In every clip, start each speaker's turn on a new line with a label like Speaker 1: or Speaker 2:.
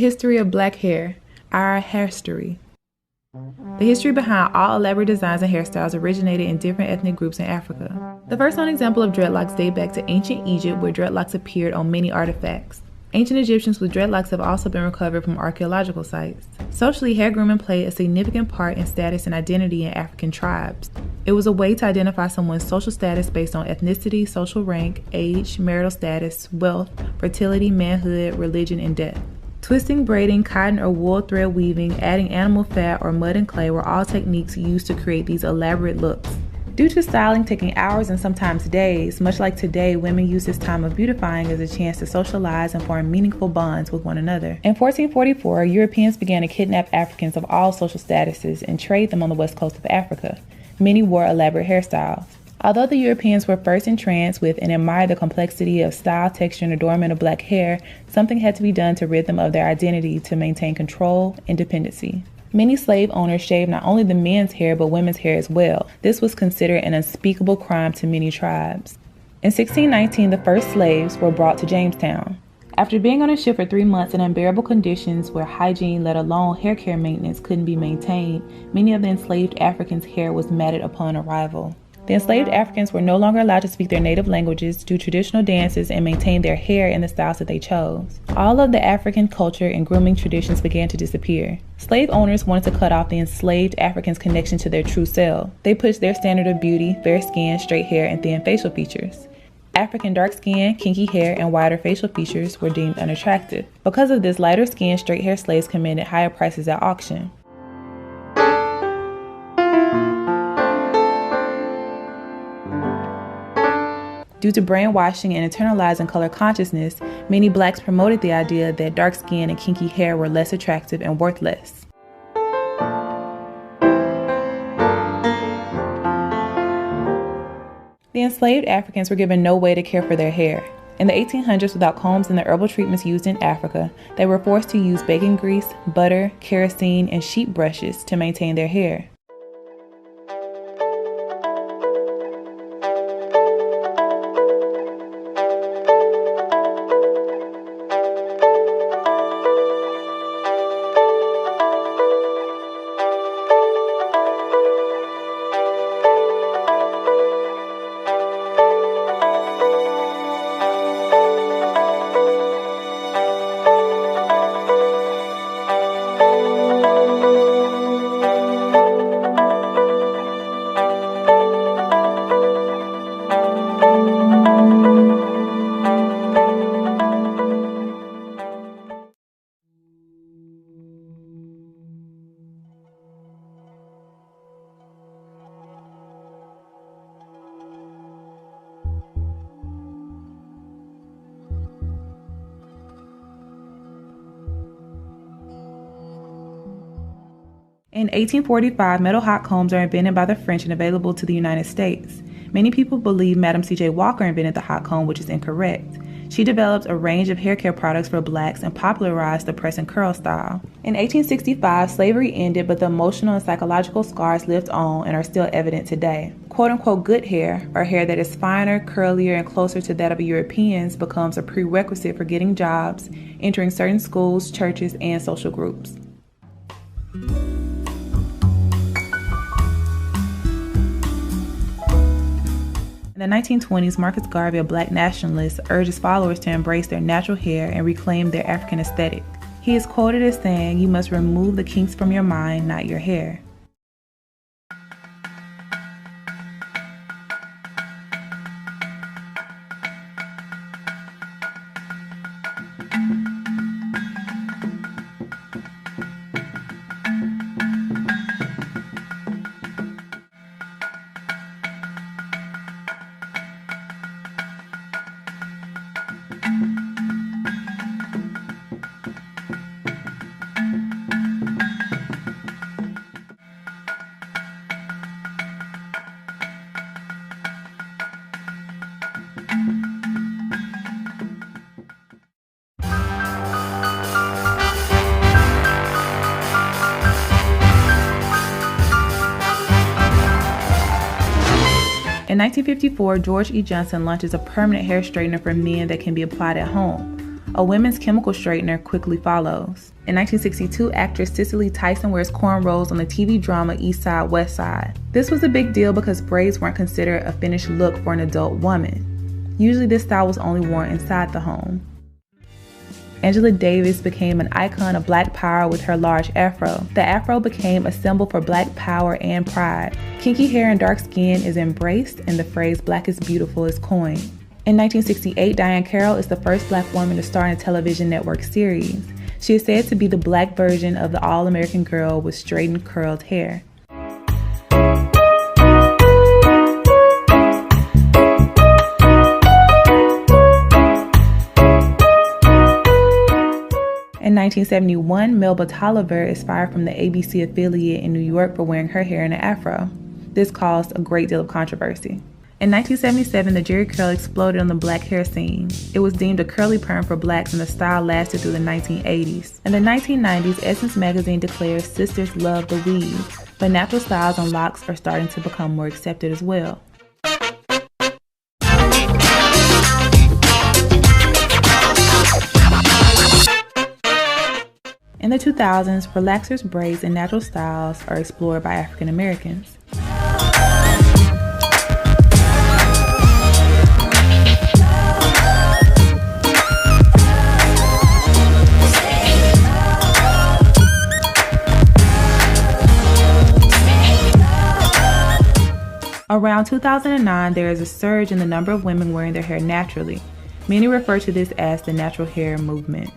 Speaker 1: history of black hair, our hairstory. The history behind all elaborate designs and hairstyles originated in different ethnic groups in Africa. The first known example of dreadlocks date back to ancient Egypt, where dreadlocks appeared on many artifacts. Ancient Egyptians with dreadlocks have also been recovered from archaeological sites. Socially, hair grooming played a significant part in status and identity in African tribes. It was a way to identify someone's social status based on ethnicity, social rank, age, marital status, wealth, fertility, manhood, religion, and death. Twisting, braiding, cotton or wool thread weaving, adding animal fat, or mud and clay were all techniques used to create these elaborate looks. Due to styling taking hours and sometimes days, much like today, women use this time of beautifying as a chance to socialize and form meaningful bonds with one another. In 1444, Europeans began to kidnap Africans of all social statuses and trade them on the west coast of Africa. Many wore elaborate hairstyles. Although the Europeans were first entranced with and admired the complexity of style, texture, and adornment of black hair, something had to be done to rid them of their identity to maintain control and dependency. Many slave owners shaved not only the men's hair but women's hair as well. This was considered an unspeakable crime to many tribes. In 1619, the first slaves were brought to Jamestown. After being on a ship for 3 months in unbearable conditions where hygiene, let alone hair care maintenance, couldn't be maintained, many of the enslaved Africans' hair was matted upon arrival. The enslaved Africans were no longer allowed to speak their native languages, do traditional dances, and maintain their hair in the styles that they chose. All of the African culture and grooming traditions began to disappear. Slave owners wanted to cut off the enslaved Africans' connection to their true self. They pushed their standard of beauty, fair skin, straight hair, and thin facial features. African dark skin, kinky hair, and wider facial features were deemed unattractive. Because of this, lighter skinned, straight hair slaves commanded higher prices at auction. Due to brainwashing and internalizing color consciousness, many blacks promoted the idea that dark skin and kinky hair were less attractive and worth less. The enslaved Africans were given no way to care for their hair. In the 1800s, without combs and the herbal treatments used in Africa, they were forced to use bacon grease, butter, kerosene, and sheep brushes to maintain their hair. In 1845, metal hot combs are invented by the French and available to the United States. Many people believe Madam C.J. Walker invented the hot comb, which is incorrect. She developed a range of hair care products for blacks and popularized the press and curl style. In 1865, slavery ended, but the emotional and psychological scars lived on and are still evident today. Quote-unquote good hair, or hair that is finer, curlier, and closer to that of Europeans, becomes a prerequisite for getting jobs, entering certain schools, churches, and social groups. In the 1920s, Marcus Garvey, a black nationalist, urged his followers to embrace their natural hair and reclaim their African aesthetic. He is quoted as saying, "You must remove the kinks from your mind, not your hair." In 1954, George E. Johnson launches a permanent hair straightener for men that can be applied at home. A women's chemical straightener quickly follows. In 1962, actress Cicely Tyson wears cornrows on the TV drama East Side, West Side. This was a big deal because braids weren't considered a finished look for an adult woman. Usually this style was only worn inside the home. Angela Davis became an icon of Black power with her large afro. The afro became a symbol for Black power and pride. Kinky hair and dark skin is embraced, and the phrase "Black is beautiful" is coined. In 1968, Diahann Carroll is the first Black woman to star in a television network series. She is said to be the Black version of the all-American girl with straightened, curled hair. In 1971, Melba Tolliver is fired from the ABC affiliate in New York for wearing her hair in an afro. This caused a great deal of controversy. In 1977, the Jerry curl exploded on the Black hair scene. It was deemed a curly perm for Blacks, and the style lasted through the 1980s. In the 1990s, Essence magazine declares sisters love the weave, but natural styles and locks are starting to become more accepted as well. In the 2000s, relaxers, braids, and natural styles are explored by African Americans. Around 2009, there is a surge in the number of women wearing their hair naturally. Many refer to this as the natural hair movement.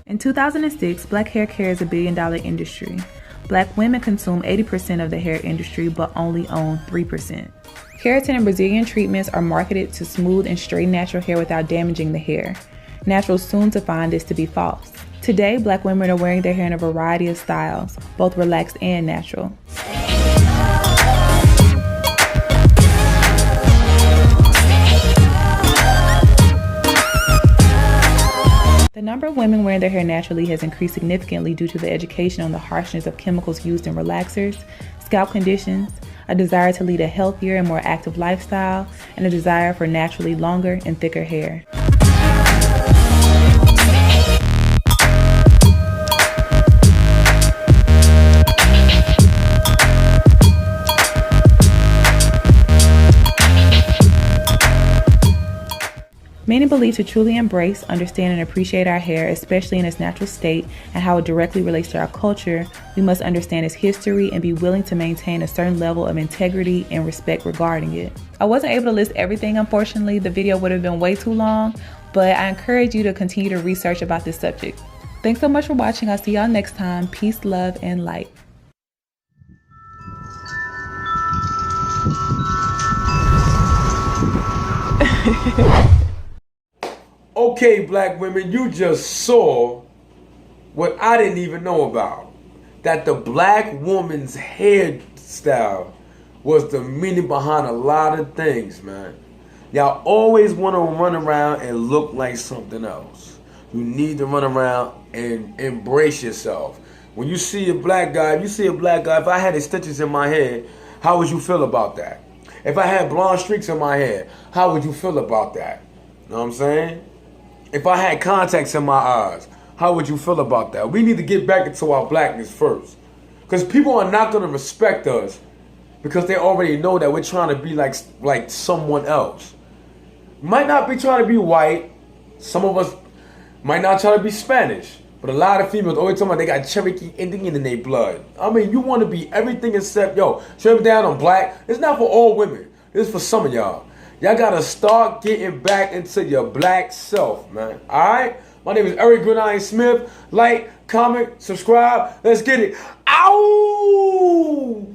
Speaker 1: In 2006, Black hair care is a billion-dollar industry. Black women consume 80% of the hair industry but only own 3%. Keratin and Brazilian treatments are marketed to smooth and straighten natural hair without damaging the hair. Naturals soon to find this to be false. Today, Black women are wearing their hair in a variety of styles, both relaxed and natural. The number of women wearing their hair naturally has increased significantly due to the education on the harshness of chemicals used in relaxers, scalp conditions, a desire to lead a healthier and more active lifestyle, and a desire for naturally longer and thicker hair. Many believe to truly embrace, understand, and appreciate our hair, especially in its natural state and how it directly relates to our culture, we must understand its history and be willing to maintain a certain level of integrity and respect regarding it. I wasn't able to list everything, unfortunately. The video would have been way too long, but I encourage you to continue to research about this subject. Thanks so much for watching. I'll see y'all next time. Peace, love, and light.
Speaker 2: Okay, Black women, you just saw what I didn't even know about. That the Black woman's hairstyle was the meaning behind a lot of things, man. Y'all always want to run around and look like something else. You need to run around and embrace yourself. When you see a black guy, if I had extensions in my hair, how would you feel about that? If I had blonde streaks in my hair, how would you feel about that? You know what I'm saying? If I had contacts in my eyes, how would you feel about that? We need to get back into our blackness first. Because people are not going to respect us because they already know that we're trying to be like someone else. Might not be trying to be white. Some of us might not try to be Spanish. But a lot of females always talking about they got Cherokee Indian in their blood. I mean, you want to be everything except, shut down on black. It's not for all women. It's for some of y'all. Y'all gotta start getting back into your black self, man. Alright? My name is Eric Gridiron Smith. Like, comment, subscribe. Let's get it. Ow!